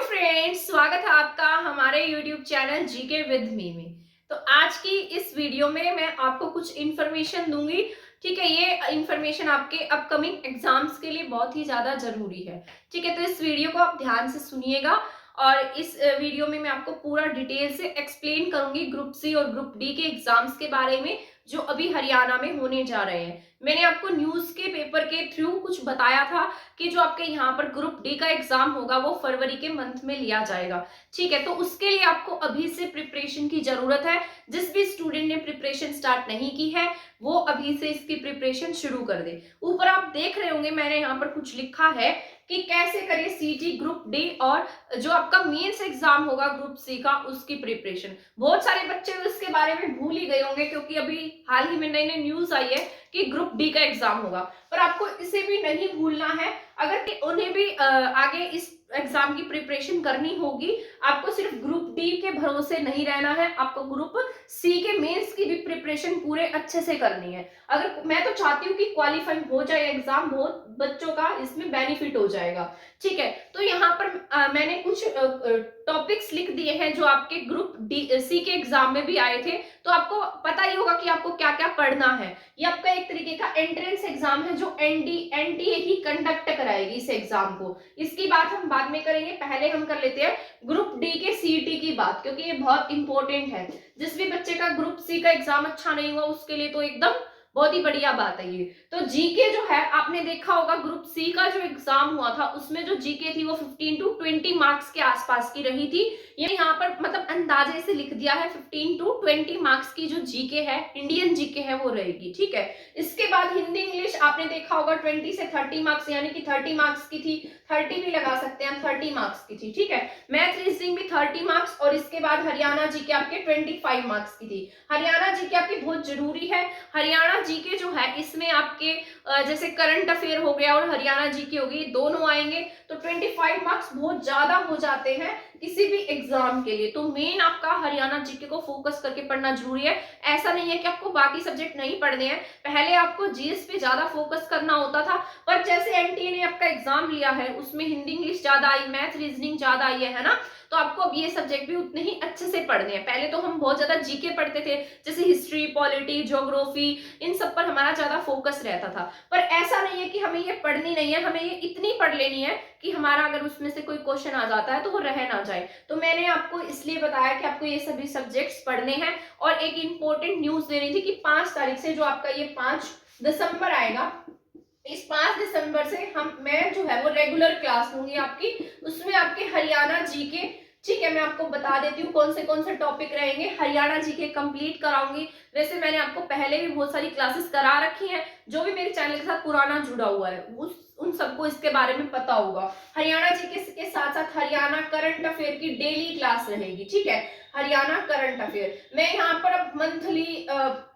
Friends, स्वागत है आपका हमारे YouTube channel GK with me में। तो आज की इस वीडियो में मैं आपको कुछ इन्फॉर्मेशन दूंगी। ठीक है, ये इन्फॉर्मेशन आपके अपकमिंग एग्जाम्स के लिए बहुत ही ज्यादा जरूरी है। ठीक है, तो इस वीडियो को आप ध्यान से सुनिएगा और इस वीडियो में मैं आपको पूरा डिटेल से एक्सप्लेन करूंगी ग्रुप सी और ग्रुप डी के एग्जाम्स के बारे में जो अभी हरियाणा में होने जा रहे हैं। मैंने आपको न्यूज के पेपर के थ्रू कुछ बताया था कि जो आपके यहाँ पर ग्रुप डी का एग्जाम होगा वो फरवरी के मंथ में लिया जाएगा। ठीक है, तो उसके लिए आपको अभी से प्रिपरेशन की जरूरत है। जिस भी स्टूडेंट ने प्रिपरेशन स्टार्ट नहीं की है वो अभी से इसकी प्रिपरेशन शुरू कर दे। ऊपर आप देख रहे होंगे मैंने यहाँ पर कुछ लिखा है कि कैसे करें सीटी ग्रुप डी और जो आपका मेंस एग्जाम होगा ग्रुप सी का उसकी प्रिपरेशन। बहुत सारे बच्चे इसके बारे में भूल ही गए होंगे क्योंकि अभी हाल ही में नई नई न्यूज आई है कि ग्रुप डी का एग्जाम होगा, पर आपको इसे भी नहीं भूलना है। अगर कि उन्हें भी आगे इस एग्जाम की प्रिपरेशन करनी होगी, आपको सिर्फ ग्रुप डी के भरोसे नहीं रहना है, आपको ग्रुप सी के मेंस की भी प्रिपरेशन पूरे अच्छे से करनी है। अगर मैं तो चाहती हूँ कि क्वालिफाई हो जाए एग्जाम, बहुत बच्चों का इसमें बेनिफिट हो जाएगा। ठीक है, तो यहाँ पर मैंने कुछ टॉपिक्स लिख दिए हैं जो आपके ग्रुप डी सी के एग्जाम में भी आए थे, तो आपको पता ही होगा कि आपको क्या क्या पढ़ना है। ये आपका एक तरीके का एंट्रेंस एग्जाम है जो एनटीए ही कंडक्ट कराएगी इस एग्जाम को। इसकी बात हम बाद में करेंगे, पहले हम कर लेते हैं ग्रुप डी के सीईटी की बात, क्योंकि ये बहुत इंपॉर्टेंट है। जिस भी बच्चे का ग्रुप सी का एग्जाम अच्छा नहीं हुआ उसके लिए तो एकदम बहुत ही बढ़िया बात है ये। तो जीके जो है आपने देखा होगा ग्रुप सी का जो एग्जाम हुआ था उसमें जो जीके थी वो 15 टू 20 मार्क्स के आसपास की रही थी। ये यहाँ पर मतलब अंदाजे से लिख दिया है 15 टू 20 मार्क्स की जो जीके है, इंडियन जीके है वो रहेगी। ठीक है, इसके बाद हिंदी इंग्लिश आपने देखा होगा 20 से 30 मार्क्स, यानी कि 30 मार्क्स की थी, 30 भी लगा सकते हैं हम, 30 मार्क्स की थी। ठीक है, मैथ रीजनिंग भी 30 मार्क्स और इसके बाद हरियाणा जीके आपके 25 मार्क्स की थी। हरियाणा जीके आपकी बहुत जरूरी है। हरियाणा जीके जो है इसमें आपके जैसे करंट अफेयर हो गया और हरियाणा जीके हो गई, दोनों आएंगे तो 25 मार्क्स बहुत ज्यादा हो जाते हैं किसी भी एग्जाम के लिए। तो मेन आपका हरियाणा जीके को फोकस करके पढ़ना जरूरी है। ऐसा नहीं है कि आपको बाकी सब्जेक्ट नहीं पढ़ने हैं, पहले आपको जीएस पे ज्यादा फोकस करना होता था, पर जैसे एनटीए ने आपका एग्जाम लिया है उसमें हिंदी इंग्लिश ज्यादा आई, मैथ रीजनिंग ज्यादा आई है ना, तो आपको अब ये सब्जेक्ट भी उतने ही अच्छे से पढ़ने हैं। पहले तो हम बहुत ज्यादा जीके पढ़ते थे, जैसे हिस्ट्री, पॉलिटी, ज्योग्राफी, इन सब पर हमारा ज्यादा फोकस रहता था, पर ऐसा नहीं है कि हमें ये पढ़नी नहीं है, हमें ये इतनी पढ़ लेनी है कि हमारा अगर उसमें से कोई क्वेश्चन आ जाता है तो वो रह ना जाए। तो मैंने आपको इसलिए बताया कि आपको ये सभी सब्जेक्ट्स पढ़ने हैं। और एक इंपॉर्टेंट न्यूज देनी थी कि 5 तारीख से जो आपका ये 5 दिसंबर आएगा, इस 5 दिसंबर से मैं जो है वो रेगुलर क्लास लूंगी आपकी, उसमें आपके हरियाणा जीके, ठीक है, मैं आपको बता देती हूँ कौन से टॉपिक रहेंगे। हरियाणा जीके कंप्लीट कराऊंगी। वैसे मैंने आपको पहले भी बहुत सारी क्लासेस करा रखी हैं, जो भी मेरे चैनल के साथ पुराना जुड़ा हुआ है उन सबको इसके बारे में पता होगा। हरियाणा जीके के साथ साथ हरियाणा करंट अफेयर की डेली क्लास रहेगी। ठीक है, हरियाणा करंट अफेयर मैं यहाँ पर अब मंथली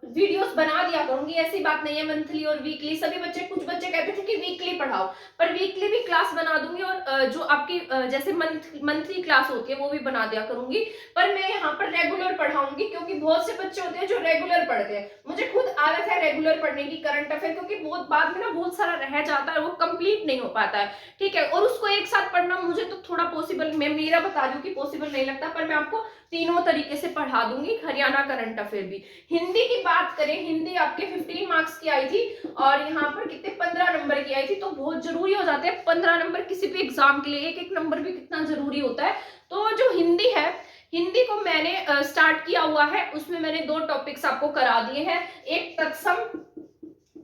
वीडियोस बना दिया करूंगी, ऐसी बात नहीं है मंथली और वीकली। सभी बच्चे, कुछ बच्चे कहते थे कि वीकली पढ़ाओ, पर वीकली भी क्लास बना दूंगी और जो आपकी जैसे मंथली क्लास होती है वो भी बना दिया करूंगी, पर मैं यहाँ पर रेगुलर पढ़ाऊंगी क्योंकि बहुत से बच्चे होते हैं जो रेगुलर पढ़ते हैं। मुझे खुद आदत है रेगुलर पढ़ने की करंट अफेयर, क्योंकि बहुत बाद में ना बहुत सारा रह जाता है, वो कंप्लीट नहीं हो पाता है। ठीक है, और उसको एक साथ पढ़ना मुझे तो थोड़ा पॉसिबल, मैं मेरा बता दूं कि पॉसिबल नहीं लगता, पर मैं आपको तीनों तरीके से पढ़ा दूंगी। हरियाणा करंट अफेयर भी। हिंदी की बात करें, हिंदी आपके 15 मार्क्स की आई थी और यहाँ पर कितने 15 नंबर की आई थी, तो बहुत जरूरी हो जाते हैं 15 नंबर किसी भी एग्जाम के लिए, एक एक नंबर भी कितना जरूरी होता है। तो जो हिंदी है, हिंदी को मैंने स्टार्ट किया हुआ है, उसमें मैंने 2 टॉपिक्स आपको करा दिए हैं, एक तत्सम,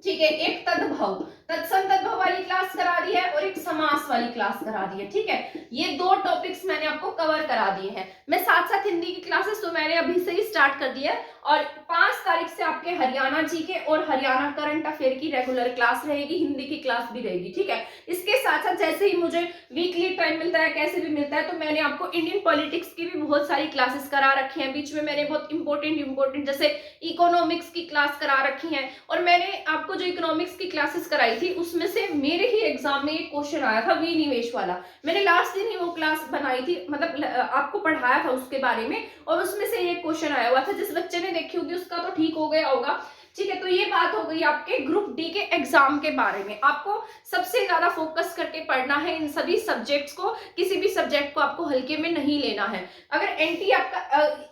ठीक है, एक तद्भव, तत्सम तद्भव वाली क्लास करा दी है और एक समास वाली क्लास करा दी है। ठीक है, ये 2 टॉपिक्स मैंने आपको कवर करा दिए हैं। मैं साथ साथ हिंदी की क्लासेस तो मैंने अभी से ही स्टार्ट कर दी है और 5 तारीख से आपके हरियाणा जीके और हरियाणा करंट अफेयर की रेगुलर क्लास रहेगी, हिंदी की क्लास भी रहेगी। ठीक है, इसके साथ साथ जैसे ही मुझे वीकली टाइम मिलता है, कैसे भी मिलता है, तो मैंने आपको इंडियन पॉलिटिक्स की भी बहुत सारी क्लासेस करा रखी हैं। बीच में मैंने बहुत इंपॉर्टेंट जैसे इकोनॉमिक्स की क्लास करा रखी है, और मैंने आपको जो इकोनॉमिक्स की क्लासेस कराई थी उसमें से मेरे ही एग्जाम में एक क्वेश्चन आया था विनिवेश वाला। मैंने लास्ट दिन ही वो क्लास बनाई थी, मतलब आपको पढ़ाया था उसके बारे में, और उसमें से ये क्वेश्चन आया हुआ था। जिस बच्चे ने देखी होगी उसका तो ठीक हो गया होगा। ठीक है, तो ये बात हो गई आपके ग्रुप डी के एग्जाम के बारे में। आपको सबसे ज्यादा फोकस करके पढ़ना है इन सभी सब्जेक्ट्स को, किसी भी सब्जेक्ट को आपको हल्के में नहीं लेना है। अगर एनटी आपका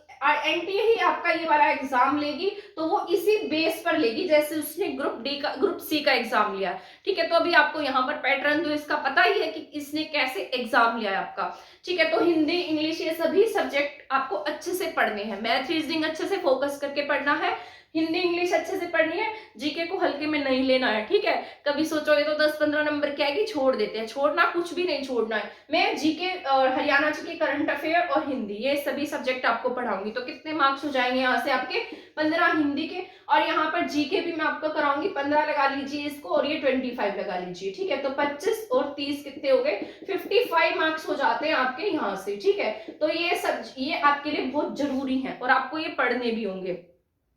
एनटीए ही आपका ये वाला एग्जाम लेगी तो वो इसी बेस पर लेगी जैसे उसने ग्रुप सी का एग्जाम लिया। ठीक है, तो अभी आपको यहाँ पर पैटर्न तो इसका पता ही है कि इसने कैसे एग्जाम लिया है आपका। ठीक है, तो हिंदी इंग्लिश ये सभी सब्जेक्ट आपको अच्छे से पढ़ने हैं, मैथ रीजनिंग अच्छे से फोकस करके पढ़ना है, हिंदी इंग्लिश अच्छे से पढ़नी है, जीके को हल्के में नहीं लेना है। ठीक है, कभी सोचोगे तो 10-15 नंबर की आएगी, छोड़ देते हैं, छोड़ना कुछ भी नहीं छोड़ना है। मैं जीके और हरियाणा जीके, करंट अफेयर और हिंदी ये सभी सब्जेक्ट आपको पढ़ाऊंगी। तो कितने मार्क्स हो जाएंगे यहाँ से आपके 15 हिंदी के, और यहाँ पर जीके भी मैं आपको कराऊंगी 15 लगा लीजिए इसको, और ये 25 लगा लीजिए। ठीक है, तो 25 और 30 कितने हो गए, 55 मार्क्स हो जाते हैं आपके यहाँ से। ठीक है, तो ये आपके लिए बहुत जरूरी है और आपको ये पढ़ने भी होंगे।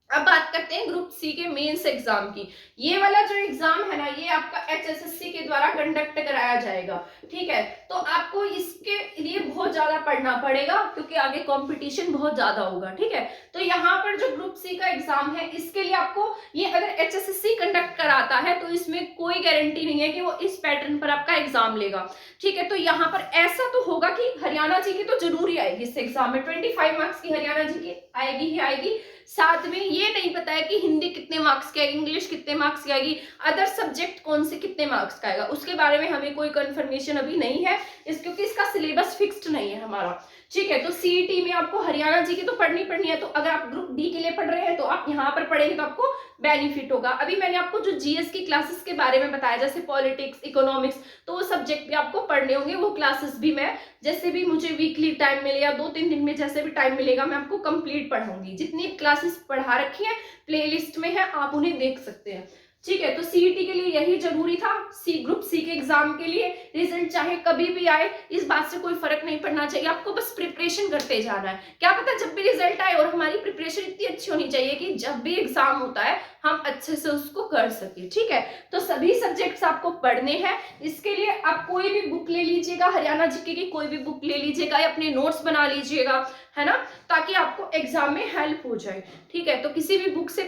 अब बात करते हैं ग्रुप सी के मेंस एग्जाम की। ये वाला जो एग्जाम है ना, ये आपका एचएसएससी के द्वारा कंडक्ट कराया जाएगा। ठीक है, तो आपको इसके लिए बहुत ज्यादा पढ़ना पड़ेगा क्योंकि आगे कंपटीशन बहुत ज्यादा होगा। ठीक है, तो यहाँ पर जो ग्रुप सी का एग्जाम है इसके लिए आपको, ये अगर एचएसएससी कंडक्ट कराता है तो इसमें कोई गारंटी नहीं है कि वो इस पैटर्न पर आपका एग्जाम लेगा। ठीक है, तो यहाँ पर ऐसा तो होगा कि हरियाणा जी की तो जरूरी आएगी इस एग्जाम में, 25 मार्क्स की हरियाणा जी की आएगी ही आएगी। साथ में ये नहीं पता है कि हिंदी कितने मार्क्स की आएगी, इंग्लिश कितने मार्क्स की आएगी, अदर सब्जेक्ट कौन से कितने मार्क्स का आएगा, उसके बारे में हमें कोई कंफर्मेशन अभी नहीं है क्योंकि इसका सिलेबस फिक्स्ड नहीं है हमारा। ठीक है, तो सीईटी में आपको हरियाणा जी की तो पढ़नी है, तो अगर आप ग्रुप डी के लिए पढ़ रहे हैं तो आप यहाँ पर पढ़ेंगे तो आपको बेनिफिट होगा। अभी मैंने आपको जो जीएस की क्लासेस के बारे में बताया, जैसे पॉलिटिक्स, इकोनॉमिक्स, तो वो सब्जेक्ट भी आपको पढ़ने होंगे। वो क्लासेस भी मैं जैसे भी मुझे वीकली टाइम मिले या 2-3 दिन में जैसे भी टाइम मिलेगा मैं आपको कंप्लीट पढ़ाऊंगी। जितनी क्लासेस पढ़ा रखी है प्लेलिस्ट में है, आप उन्हें देख सकते हैं। ठीक है, तो सीईटी के लिए यही जरूरी था। ग्रुप सी के एग्जाम के लिए रिजल्ट चाहे कभी भी आए, इस बात से कोई फर्क नहीं पड़ना चाहिए, आपको बस प्रिपरेशन करते जाना है। क्या पता जब भी रिजल्ट आए और हमारी प्रिपरेशन इतनी अच्छी होनी चाहिए कि जब भी एग्जाम होता है हम अच्छे से उसको कर सके। ठीक है, तो सभी सब्जेक्ट्स आपको पढ़ने हैं। इसके लिए आप कोई भी बुक ले लीजिएगा, हरियाणा जीके की कोई भी बुक ले लीजिएगा या अपने नोट्स बना लीजिएगा, है ना, ताकि आपको एग्जाम में हेल्प हो जाए। ठीक है, तो किसी भी बुक से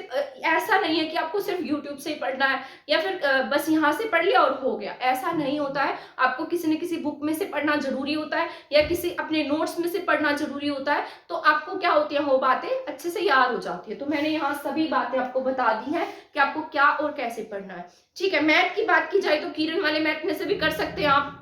ऐसा नहीं है कि आपको सिर्फ यूट्यूब से पढ़ना है या फिर बस यहाँ से पढ़ लिया और हो गया, ऐसा नहीं होता है। आपको किसी न किसी बुक में से पढ़ना जरूरी होता है या किसी अपने नोट्स में से पढ़ना जरूरी होता है, तो आपको क्या होती है वो बातें अच्छे से याद हो जाती है। तो मैंने यहाँ सभी बातें आपको बता दी हैं कि आपको क्या और कैसे पढ़ना है। ठीक है, मैथ की बात की जाए तो किरण वाले मैथ में से भी कर सकते हैं आप।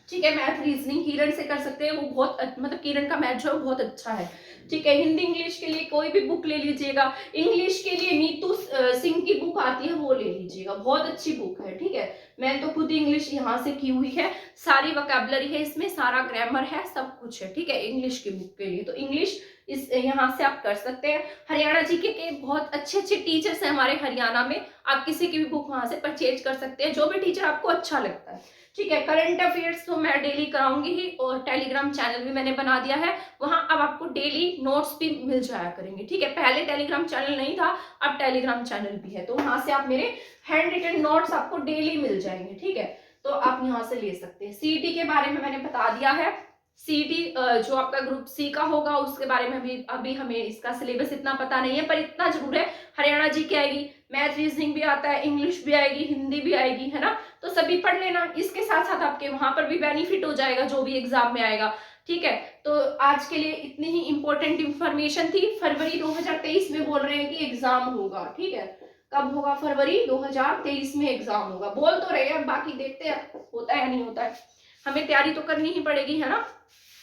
ठीक है, मैथ रीजनिंग किरण से कर सकते हैं, वो बहुत मतलब किरण का मैथ जो है बहुत अच्छा है। ठीक है, हिंदी इंग्लिश के लिए कोई भी बुक ले लीजिएगा, इंग्लिश के लिए नीतू सिंह की बुक आती है वो ले लीजिएगा, बहुत अच्छी बुक है। ठीक है, मैंने तो खुद इंग्लिश यहाँ से की हुई है, सारी वोकैबुलरी है इसमें, सारा ग्रामर है, सब कुछ है। ठीक है, इंग्लिश की बुक के लिए तो इंग्लिश इस यहाँ से आप कर सकते हैं। हरियाणा जीके के बहुत अच्छे अच्छे टीचर्स हैं हमारे हरियाणा में, आप किसी की भी बुक वहां से परचेज कर सकते हैं, जो भी टीचर आपको अच्छा लगता है। ठीक है, करंट अफेयर्स तो मैं डेली कराऊंगी ही, और टेलीग्राम चैनल भी मैंने बना दिया है, वहां अब आपको डेली नोट्स भी मिल जाया करेंगे। ठीक है, पहले टेलीग्राम चैनल नहीं था, अब टेलीग्राम चैनल भी है, तो वहां से आप मेरे हैंड रिटन नोट्स आपको डेली मिल जाएंगे। ठीक है, तो आप यहाँ से ले सकते हैं। सीईटी के बारे में मैंने बता दिया है। सीईटी जो आपका ग्रुप सी का होगा उसके बारे में अभी हमें इसका सिलेबस इतना पता नहीं है, पर इतना जरूर है हरियाणा जी की आएगी, मैथ रीजनिंग भी आता है, इंग्लिश भी आएगी, हिंदी भी आएगी, है ना, तो सभी पढ़ लेना। इसके साथ साथ आपके वहां पर भी बेनिफिट हो जाएगा जो भी एग्जाम में आएगा। ठीक है, तो आज के लिए इतनी ही इंपॉर्टेंट इंफॉर्मेशन थी। फरवरी 2023 में बोल रहे हैं कि एग्जाम होगा। ठीक है, कब होगा, फरवरी 2023 में एग्जाम होगा बोल तो रहे हैं, बाकी देखते हैं होता है या नहीं होता है, हमें तैयारी तो करनी ही पड़ेगी, है ना,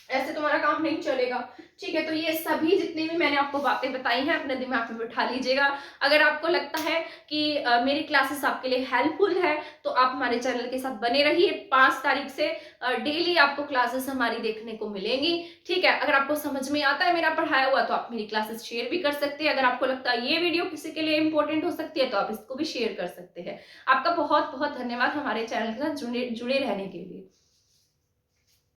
ऐसे तुम्हारा काम नहीं चलेगा। ठीक है, तो ये सभी जितनी भी मैंने आपको बातें बताई हैं अपने दिमाग में बिठा लीजिएगा। अगर आपको लगता है कि मेरी क्लासेस आपके लिए हेल्पफुल है तो आप हमारे चैनल के साथ बने रहिए। 5 तारीख से डेली आपको क्लासेस हमारी देखने को मिलेंगी। ठीक है, अगर आपको समझ में आता है मेरा पढ़ाया हुआ तो आप मेरी क्लासेस शेयर भी कर सकते हैं। अगर आपको लगता है ये वीडियो किसी के लिए इंपॉर्टेंट हो सकती है तो आप इसको भी शेयर कर सकते हैं। आपका बहुत बहुत धन्यवाद हमारे चैनल के साथ जुड़े रहने के लिए।